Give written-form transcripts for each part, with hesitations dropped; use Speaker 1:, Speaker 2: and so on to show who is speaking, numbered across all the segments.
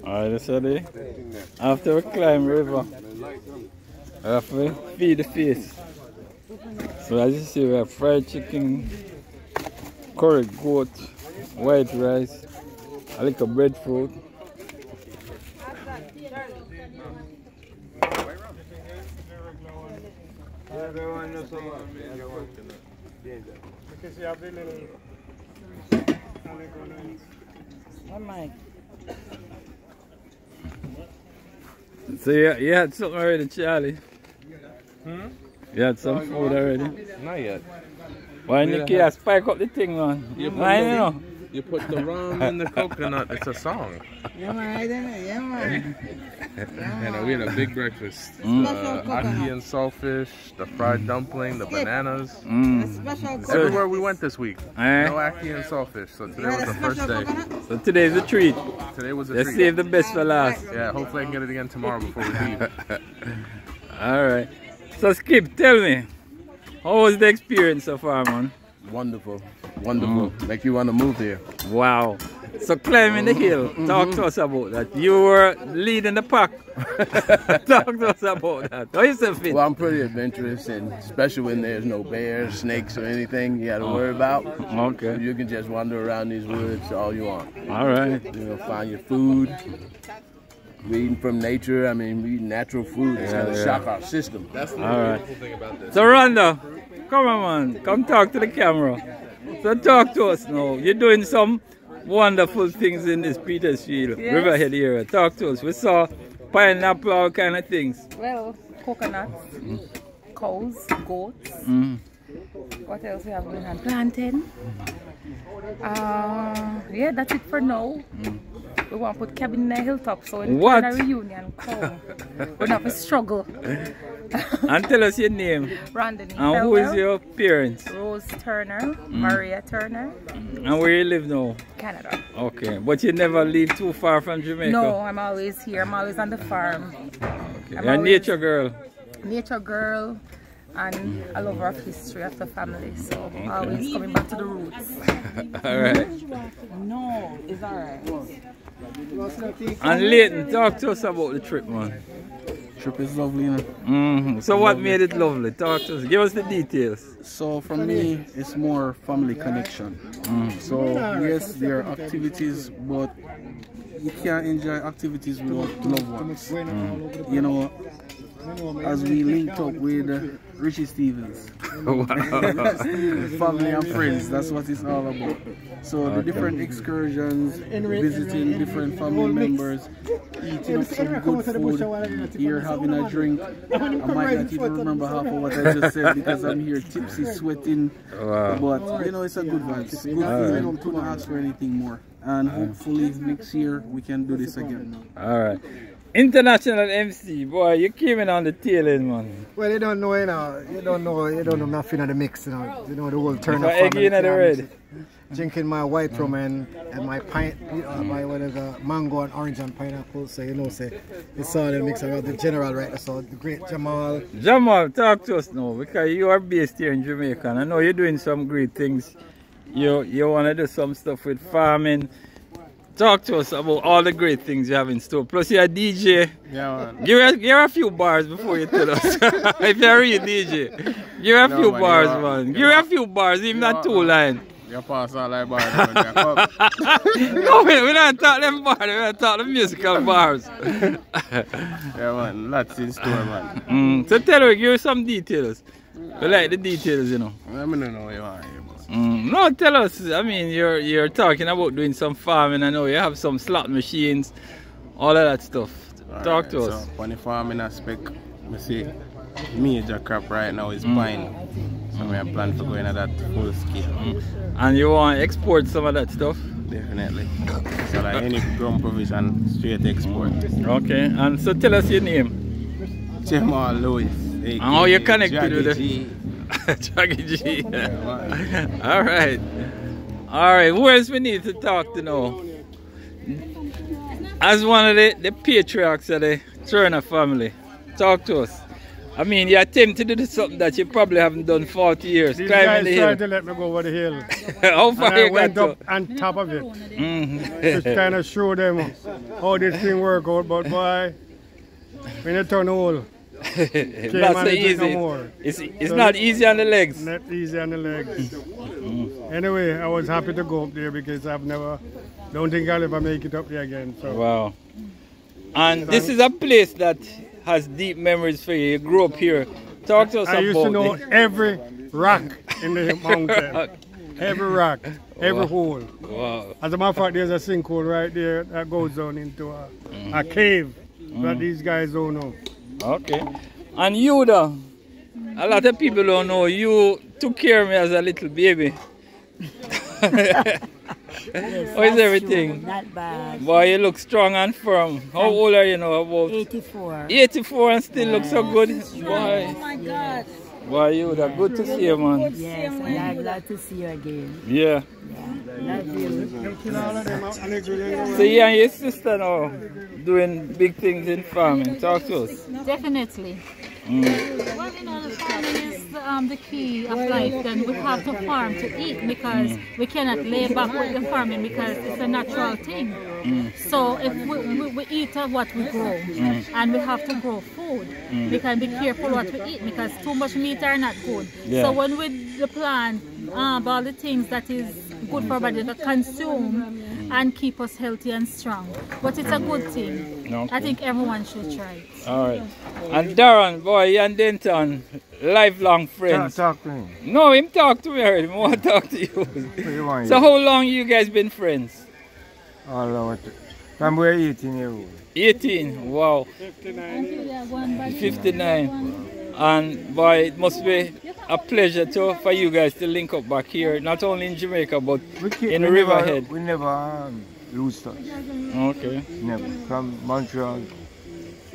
Speaker 1: Alright, so after we climb river, we have to feed the face. So as you see, we have fried chicken, curry goat, white rice, a little breadfruit.
Speaker 2: Because you have the little... Oh my.
Speaker 1: So you had something already, Charlie?
Speaker 3: Hmm?
Speaker 1: You had some food already?
Speaker 3: Not yet.
Speaker 1: Why didn't you spike up the thing, man?
Speaker 3: You put the rum in the coconut, it's a song.
Speaker 2: Yeah, man, yeah, man.
Speaker 3: And we had a big breakfast. Ackee and saltfish, the fried dumpling, the bananas. Everywhere we went this week. No ackee and saltfish, so today was the first day.
Speaker 1: So today's a treat.
Speaker 3: Today was a
Speaker 1: Let's
Speaker 3: treat.
Speaker 1: save the best for last.
Speaker 3: Yeah, hopefully I can get it again tomorrow before we leave.
Speaker 1: Alright. So Skip, tell me, how was the experience so far, man?
Speaker 3: Wonderful. Wonderful. Make you want to move here.
Speaker 1: Wow. So climbing the hill, talk to us about that. You were leading the pack. Talk to us about that. How you feel?
Speaker 4: Well, I'm pretty adventurous, and especially when there's no bears, snakes, or anything you got to worry about.
Speaker 1: Okay.
Speaker 4: You can just wander around these woods all you want.
Speaker 1: All right.
Speaker 4: You know, find your food. We're eating from nature. I mean, we eat natural food. It's going to shock our system.
Speaker 3: That's the beautiful thing about this.
Speaker 1: So Rhonda, come on, man. Come talk to the camera. So talk to us now. You're doing some wonderful things in this Petersfield, Riverhead area. Talk to us. We saw pineapple, all kind of things.
Speaker 5: Well, coconuts, cows, goats. What else we have going on? Plantain. Yeah, that's it for now. We want to put cabin in the hilltop, so in a reunion, come. We don't have to struggle.
Speaker 1: And tell us your name.
Speaker 5: Brandon.
Speaker 1: And who is your parents?
Speaker 5: Rose Turner, Maria Turner.
Speaker 1: And where you live now?
Speaker 5: Canada.
Speaker 1: Okay, but you never leave too far from Jamaica?
Speaker 5: No, I'm always here. I'm always on the farm.
Speaker 1: Okay. You're a nature girl?
Speaker 5: Nature girl and a lover of history of the family. So always coming back to the roots.
Speaker 1: Alright.
Speaker 5: No, it's alright.
Speaker 1: And Leighton, talk to us about the trip, man.
Speaker 4: Trip is lovely, you know.
Speaker 1: So what made it lovely? Talk to us. Give us the details.
Speaker 4: So for me, it's more family connection. So yes, there are activities, but you can't enjoy activities without loved ones. You know, as we linked up with Richie Stevens. Family and friends, that's what it's all about. So the different excursions, visiting different family members, eating up some good food, here having a drink. I might not even remember half of what I just said because I'm here tipsy, sweating. But you know, it's a good vibe. It's good feeling. Couldn't ask for anything more. And hopefully next year we can do this again.
Speaker 1: Alright. International MC, boy, you came in on the tail end, man.
Speaker 2: Well, you don't know, you know. You don't know nothing of the mix, you know. You know the whole turn of
Speaker 1: family. The red.
Speaker 2: Drinking my white rum and my pint, my whatever, mango and orange and pineapple. So you know, say it's all the mix. I got the general right. So the great Jamal.
Speaker 1: Jamal, talk to us now because you are based here in Jamaica, and I know you're doing some great things. You want to do some stuff with farming. Talk to us about all the great things you have in store. Plus you're a DJ.
Speaker 4: Yeah, man.
Speaker 1: Give her a few bars before you tell us. If you're a real DJ. Give her a few bars, man. Give her a few bars, even not 2 lines.
Speaker 4: You pass all that bars.
Speaker 1: No, we don't talk them bars. We don't talk the musical bars.
Speaker 4: Yeah, man. Lots in store, man.
Speaker 1: So tell her, give her some details. We like the details, you know.
Speaker 4: I don't know what you want.
Speaker 1: No, tell us. I mean, you're talking about doing some farming. I know you have some slot machines, all of that stuff. Talk to us.
Speaker 4: So, on the farming aspect, I see major crop right now is pine. So we have planned for going at that full scale.
Speaker 1: And you want to export some of that stuff?
Speaker 4: Definitely. So like any ground provision, straight export.
Speaker 1: Okay. And so tell us your name.
Speaker 4: Jamal Lewis.
Speaker 1: And how you connected with it? Jaggy G. Alright. Alright, who else we need to talk to now? As one of the patriarchs of the Turner family, talk to us. I mean, you attempt to do something that you probably haven't done 40 years.
Speaker 6: These
Speaker 1: climbing
Speaker 6: guys
Speaker 1: the hill.
Speaker 6: tried to let me go over the hill.
Speaker 1: How far
Speaker 6: and I
Speaker 1: you
Speaker 6: went
Speaker 1: got
Speaker 6: up on top of it. Just kind of show them how this thing work out. But boy, when you turn hole,
Speaker 1: not so easy.
Speaker 6: No
Speaker 1: it's so not easy on the legs.
Speaker 6: Not easy on the legs. Anyway, I was happy to go up there because don't think I'll ever make it up there again. So.
Speaker 1: Wow. And this is a place that has deep memories for you. You grew up here. Talk to us about it.
Speaker 6: I used to know every rock in the mountain. Every rock, every hole.
Speaker 1: Wow.
Speaker 6: As a matter of fact, there's a sinkhole right there that goes down into a cave that these guys don't know.
Speaker 1: Okay. And you though, a lot of people don't know, you took care of me as a little baby.
Speaker 7: Yes,
Speaker 1: how is everything?
Speaker 7: True. Not bad.
Speaker 1: Boy, you look strong and firm. How old are you now? About
Speaker 7: 84.
Speaker 1: 84 and still look so good. Boy.
Speaker 5: Oh my God.
Speaker 1: Boy, you are good to see you, man.
Speaker 7: Yes, and I'm glad to see you again.
Speaker 1: Yeah.
Speaker 7: Love you.
Speaker 1: So you and your sister now doing big things in farming. Talk to us.
Speaker 5: Definitely. Well, you know, the farming is the key of life. Then we have to farm to eat because we cannot lay back with the farming because it's a natural thing. So if we eat what we grow and we have to grow food, we can be careful what we eat because too much meat are not good.
Speaker 1: Yeah.
Speaker 5: So when we plant all the things that is good for our body to consume and keep us healthy and strong. But it's a good thing.
Speaker 1: Okay.
Speaker 5: I think everyone should try it.
Speaker 1: Alright. And Darren, boy, you and Denton, lifelong friends.
Speaker 8: Talk to him.
Speaker 1: No, him talk to me already. I want to talk to you. So how long you guys been friends?
Speaker 8: All over. From we're 18 years old.
Speaker 1: 18? Wow. 59. And boy, it must be a pleasure for you guys to link up back here, not only in Jamaica, but in Riverhead.
Speaker 8: We never lose touch.
Speaker 1: Okay.
Speaker 8: Never. From Montreal.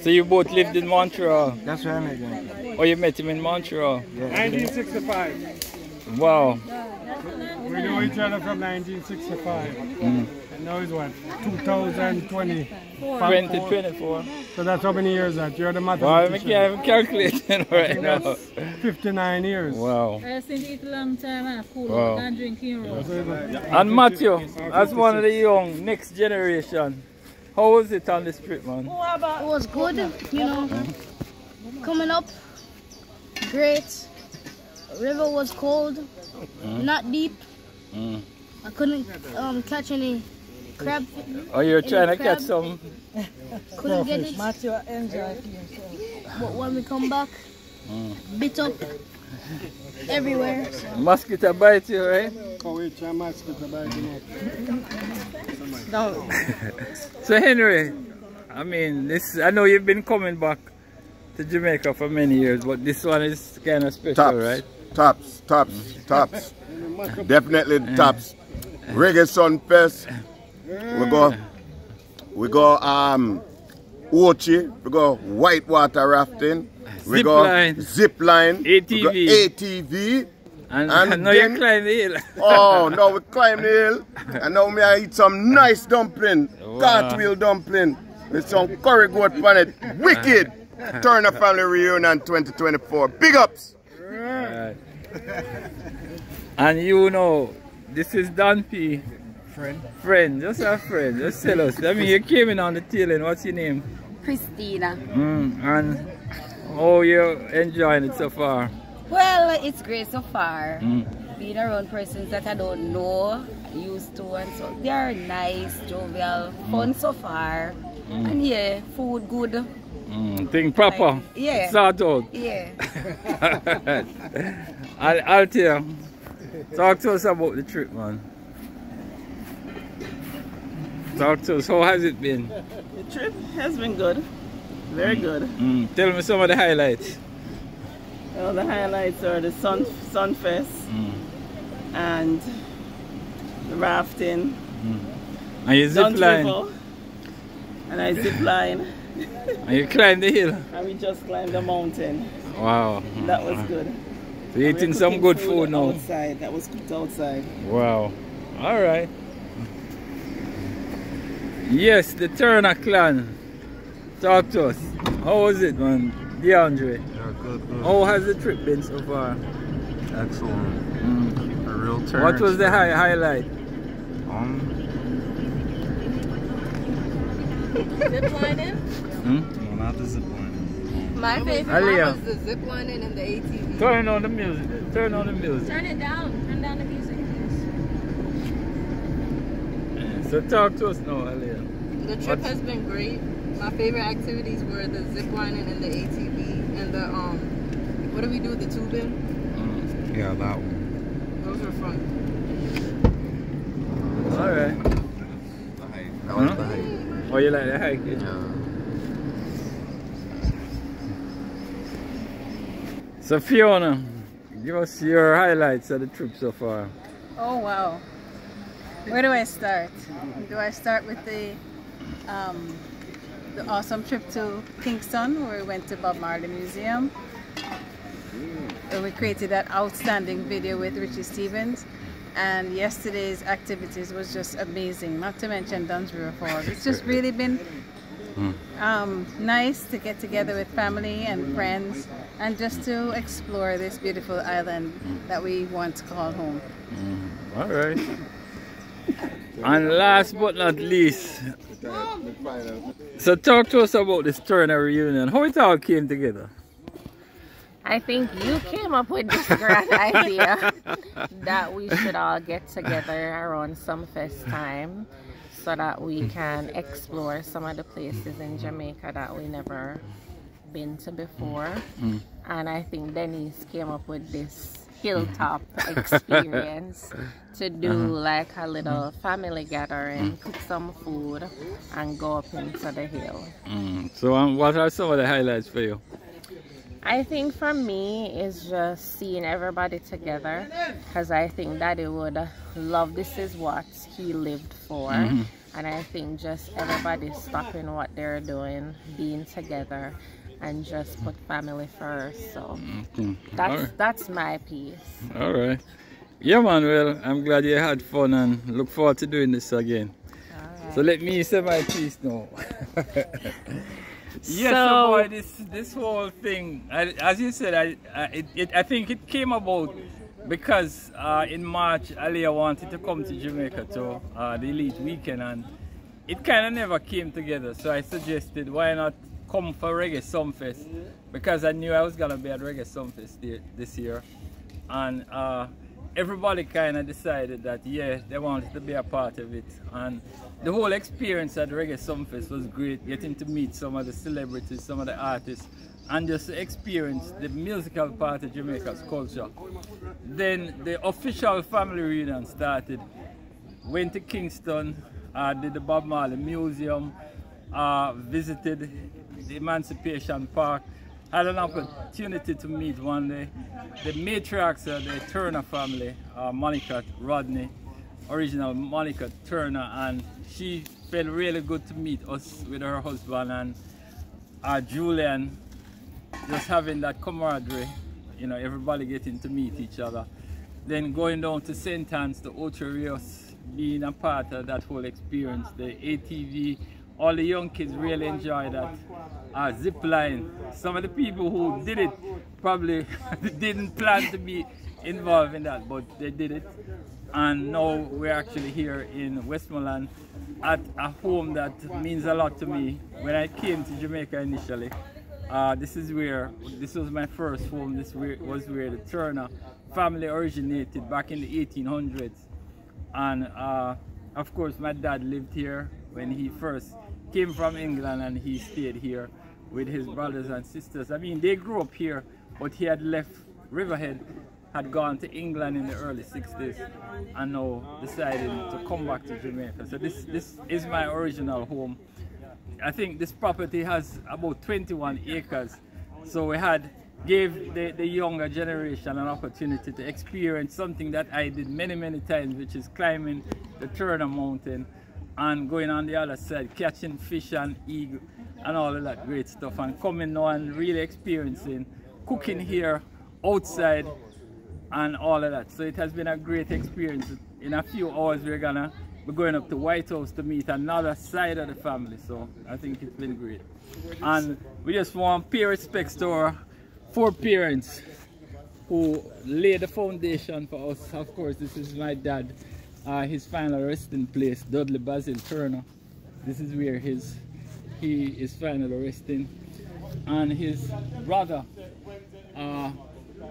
Speaker 1: So you both lived in Montreal?
Speaker 8: That's where I met him.
Speaker 1: Oh, you met him in Montreal?
Speaker 6: Yeah. 1965.
Speaker 1: Wow.
Speaker 6: We know each other from 1965. And now it's what? 2020.
Speaker 1: 2024.
Speaker 6: So that's how many years that? You're the
Speaker 1: mathematician. Wow, I'm calculating right now.
Speaker 6: 59 years.
Speaker 1: Wow.
Speaker 5: I just eat a long time food and drinking rose.
Speaker 1: And Matthew, as one of the young next generation, how was it on this trip, man?
Speaker 9: It was good, you know. Coming up, great. River was cold, not deep. I couldn't catch any crab.
Speaker 1: Oh, you're trying to catch some?
Speaker 9: Couldn't get it. But when we come back, bit up everywhere. So.
Speaker 1: Mosquito bite you, right?
Speaker 5: No.
Speaker 1: So Henry, I mean, I know you've been coming back to Jamaica for many years, but this one is kind of special, right?
Speaker 10: Tops. Definitely tops. Reggae Sun Fest. We go Ochi, we go whitewater rafting, we go zip line, ATV.
Speaker 1: And now you climb the hill.
Speaker 10: Oh, now we climb the hill. And now I eat some nice dumpling, cartwheel dumpling, with some curry goat on it. Wicked! Turner Family Reunion 2024. Big ups!
Speaker 1: Right. And you know, this is Don P. Friend, just a friend. Just tell us. I mean, you came in on the tail end. What's your name?
Speaker 11: Christina.
Speaker 1: And how you enjoying it so far?
Speaker 11: Well, it's great so far. Being around persons that I don't know, used to, and so they are nice, jovial, fun so far. And yeah, food good.
Speaker 1: Thing proper.
Speaker 11: Like, yeah.
Speaker 1: Sort out.
Speaker 11: Yeah.
Speaker 1: Althea, talk to us about the trip, man. Talk to us. How has it been?
Speaker 12: The trip has been good. Very good.
Speaker 1: Tell me some of the highlights.
Speaker 12: Well, the highlights are the Sun Fest and the rafting.
Speaker 1: And you zip line.
Speaker 12: And I zip line.
Speaker 1: And you climb the hill.
Speaker 12: And we just climbed the mountain.
Speaker 1: Wow.
Speaker 12: That was good.
Speaker 1: So you're eating some good food now.
Speaker 12: Outside. That was cooked outside.
Speaker 1: Wow. All right. Yes, the Turner clan. Talk to us. How was it, man? DeAndre.
Speaker 13: Yeah, good.
Speaker 1: How has the trip been so far?
Speaker 13: Excellent. A real turn.
Speaker 1: What was the highlight?
Speaker 14: Zip lining?
Speaker 13: No, not the zip lining.
Speaker 14: My favorite one was the zip lining and the ATV.
Speaker 1: Turn on the music. Turn on the music.
Speaker 14: Turn it down. Turn down the music.
Speaker 1: So talk to us now, Aliyah.
Speaker 14: The trip has been great. My favorite activities were the zip lining and the ATV and the what do we do with the tubing?
Speaker 13: Yeah, that one.
Speaker 14: Those were fun.
Speaker 1: All right.
Speaker 13: I like the hike.
Speaker 1: Oh, you like the hike?
Speaker 13: Yeah.
Speaker 1: So Fiona, give us your highlights of the trip so far.
Speaker 15: Oh wow. Where do I start? Do I start with the awesome trip to Kingston where we went to Bob Marley Museum? Where we created that outstanding video with Richie Stevens. And yesterday's activities was just amazing, not to mention Dunn's River Falls. It's just really been nice to get together with family and friends and just to explore this beautiful island that we once called home.
Speaker 1: All right. And last but not least, so talk to us about this Turner reunion. How it all came together?
Speaker 16: I think you came up with this grand idea that we should all get together around some fest time so that we can explore some of the places in Jamaica that we never been to before. And I think Denise came up with this hilltop experience to do like a little family gathering, cook some food and go up into the hill.
Speaker 1: So what are some of the highlights for you?
Speaker 16: I think for me is just seeing everybody together, because I think Daddy would love this is what he lived for. And I think just everybody stopping what they're doing, being together and just put family first. So that's my piece.
Speaker 1: All right. Yeah man, well I'm glad you had fun and look forward to doing this again. Right. So let me say my piece now. Yes, so boy, this whole thing, as you said, I think it came about because in March, Aliyah wanted to come to Jamaica to the Elite Weekend, and it kind of never came together. So I suggested, why not come for Reggae Sumfest? Because I knew I was going to be at Reggae Sumfest this year. And everybody kind of decided that, yeah, they wanted to be a part of it. And the whole experience at Reggae Sumfest was great, getting to meet some of the celebrities, some of the artists, and just to experience the musical part of Jamaica's culture. Then the official family reunion started. Went to Kingston, did the Bob Marley Museum, visited the Emancipation Park, had an opportunity to meet one day the matriarchs of the Turner family, Monica Rodney, original Monica Turner, and she felt really good to meet us with her husband and Julian, just having that camaraderie, you know, everybody getting to meet each other. Then going down to St. Anne's, to Ocho Rios, being a part of that whole experience, the ATV, all the young kids really enjoy that. Zip line. Some of the people who did it probably didn't plan to be involved in that, but they did it. And now we're actually here in Westmoreland at a home that means a lot to me. When I came to Jamaica initially, this was my first home. This was where the Turner family originated back in the 1800s. And of course my dad lived here when he first came from England, and he stayed here with his brothers and sisters. I mean, they grew up here, but he had left Riverhead, had gone to England in the early 60s, and now decided to come back to Jamaica. So this is my original home. I think this property has about 21 acres. So we gave the younger generation an opportunity to experience something that I did many times, which is climbing the Turner Mountain and going on the other side, catching fish and eagle and all of that great stuff, and coming now and really experiencing cooking here outside and all of that. So it has been a great experience. In a few hours we're gonna we're going up to White House to meet another side of the family. So I think it's been great. And we just want to pay respects to our 4 parents who laid the foundation for us. Of course, this is my dad, his final resting place, Dudley Basil Turner. This is where he is finally resting. And his brother, yeah,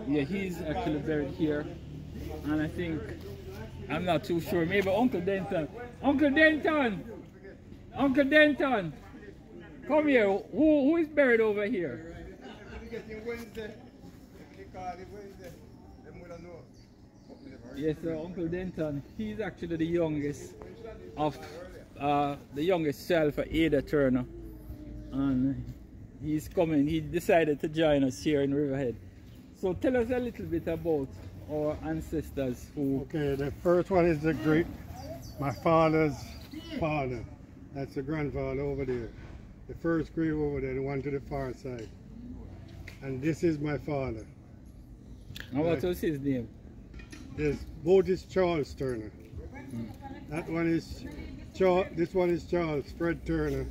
Speaker 1: he's actually buried here. And I think, I'm not too sure, maybe Uncle Denton. Uncle Denton! Uncle Denton! Come here, who is buried over here? Yes, Uncle Denton, he's actually the youngest of the youngest child for Ada Turner. And he's coming, he decided to join us here in Riverhead. So tell us a little bit about our ancestors who...
Speaker 6: Okay, the first one is my father's father. That's the grandfather over there. The first grave over there, the one to the far side. And this is my father.
Speaker 1: And what was his name?
Speaker 6: Both is Charles Turner. That one is this one is Charles Fred Turner.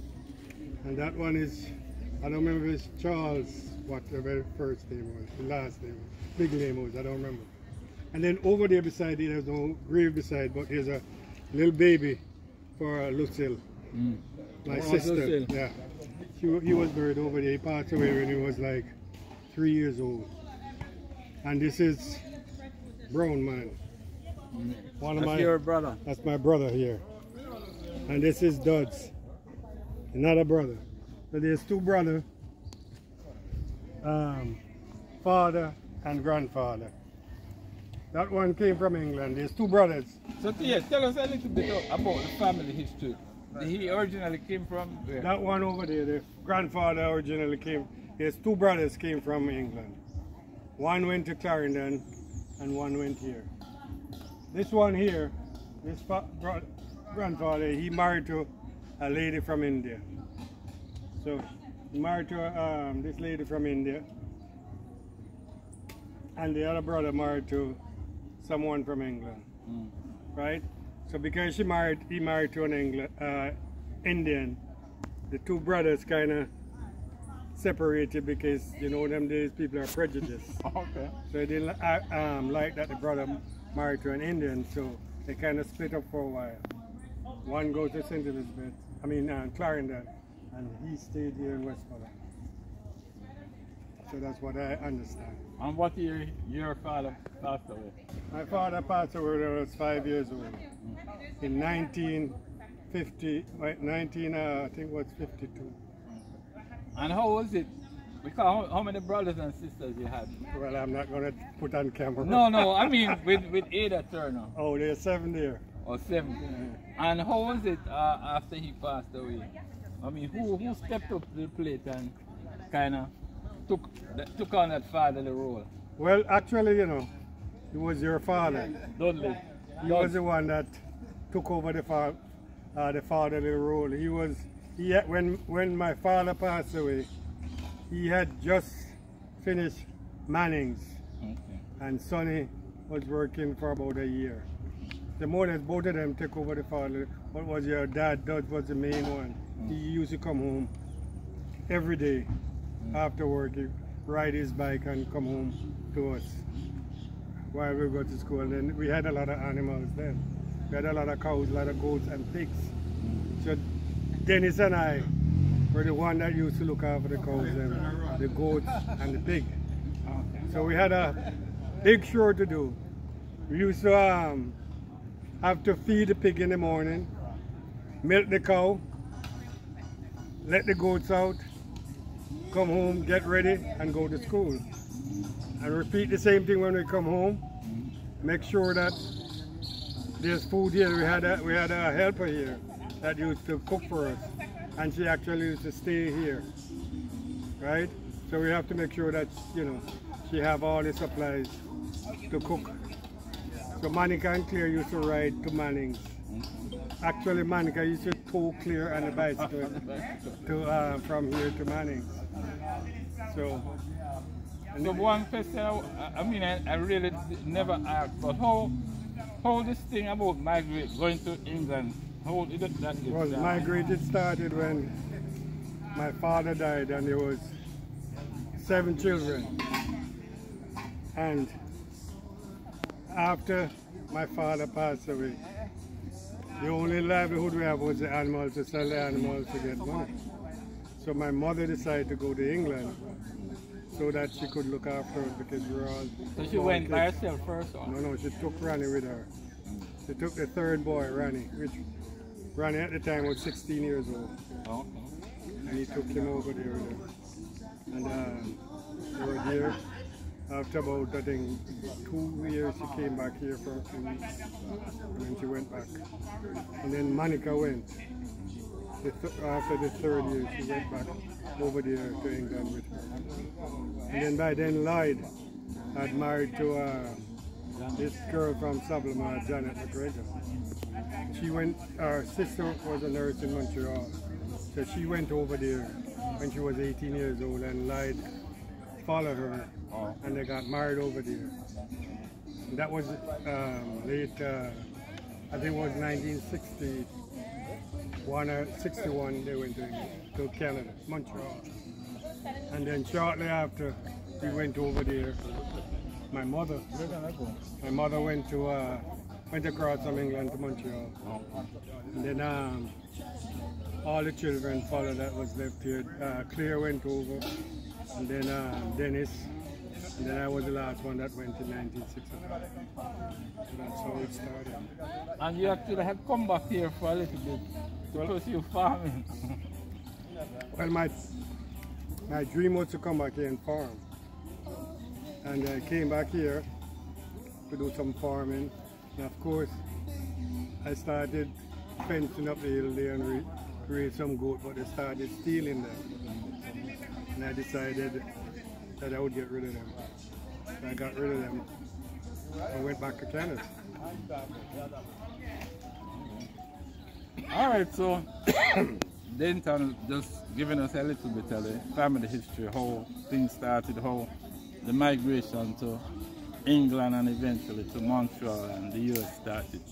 Speaker 6: And that one is, I don't remember if it's Charles, what the very first name was, the last name was, big name was, I don't remember. And then over there beside it, there's no grave beside, but there's a little baby for Lucille, my sister. Lucille. Yeah, he was buried over there. He passed away when he was like 3 years old. And this is Brown Man. One of
Speaker 1: your brother.
Speaker 6: That's my brother here. And this is Dodds, another brother. So there's 2 brothers, father and grandfather. That one came from England. There's 2 brothers.
Speaker 1: So yeah, tell us a little bit about the family history. He originally came from where?
Speaker 6: That one over there, the grandfather originally came, his 2 brothers came from England. One went to Clarendon and one went here. This one here, this grandfather, he married to a lady from India. So he married to this lady from India. And the other brother married to someone from England, right? So because he married to an Indian, the 2 brothers kind of separated because, you know, them days people are prejudiced. Okay. So they didn't like that the brother married to an Indian, so they kind of split up for a while. One goes to St. Elizabeth, Clarendon, and he stayed here in Westmoreland. So that's what I understand.
Speaker 1: And what year your father passed away?
Speaker 6: My father passed away when I was 5 years old. In 1950, I think it was 52.
Speaker 1: And how was it? Because how many brothers and sisters you had?
Speaker 6: Well, I'm not going to put on camera.
Speaker 1: No, I mean with Ada Turner.
Speaker 6: Oh, there's 7 there.
Speaker 1: Oh, 7. And how was it after he passed away? I mean, who stepped up to the plate and kind of took on that fatherly role?
Speaker 6: Well, actually, you know, it was your father.
Speaker 1: Dudley.
Speaker 6: He was the one that took over the fatherly role. When my father passed away, he had just finished Manning's, and Sonny was working for about a year. The moment both of them took over the father, what was your dad? Dad was the main one. He used to come home every day after work. He'd ride his bike and come home to us while we go to school. And then we had a lot of animals then. We had a lot of cows, a lot of goats and pigs. So Dennis and I were the one that used to look after the cows and the goats and the pig. So we had a big chore to do. We used to have to feed the pig in the morning, milk the cow, let the goats out, come home, get ready, and go to school. And repeat the same thing when we come home. Make sure that there's food here. We had a helper here that used to cook for us, and she actually used to stay here, right? So we have to make sure that, you know, she have all the supplies to cook. So Monica and Claire used to ride to Manning's. Actually, Monica used to tow Claire on the bicycle from here to Manning's. So
Speaker 1: one question, I mean, I really never asked, but how how this thing about going to England, how did that get
Speaker 6: Well,
Speaker 1: started?
Speaker 6: migrated started when my father died and there was 7 children. And after my father passed away, the only livelihood we have was the animals, to sell the animals to get money. So my mother decided to go to England so that she could look after us because we were all
Speaker 1: So she went by herself first? Or?
Speaker 6: No, she took Ronnie with her. She took the 3rd boy, Ronnie, which Ronnie at the time was 16 years old.
Speaker 1: Oh.
Speaker 6: And he took him over there with her. And they were there. After about, I think, 2 years, she came back here for a few weeks. And then she went back. And then Monica went. After the 3rd year, she went back over there to England with her. And then by then, Lloyd had married to this girl from Sablama, Janet McGregor. She went, her sister was a nurse in Montreal. So she went over there when she was 18 years old, and Lloyd followed her, and they got married over there. And that was late, I think it was 1961 or 61, they went to Canada, Montreal. And then shortly after, we went over there. My mother went across from England to Montreal. And then all the children followed that was left here. Claire went over, and then Dennis, and then I was the last one that went in 1965. So that's how it started.
Speaker 1: And you actually had come back here for a little bit to pursue farming.
Speaker 6: Well, my dream was to come back here and farm. And I came back here to do some farming. And of course, I started fencing up the hill there and raise some goat, but they started stealing them. And I decided that I would get rid of them. So I got rid of them and went back to Canada.
Speaker 1: Alright, so Denton just giving us a little bit of the family history, how things started, how the migration to England and eventually to Montreal and the US started.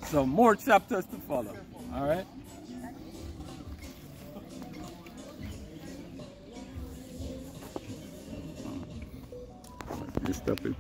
Speaker 1: So more chapters to follow, alright? Stop it.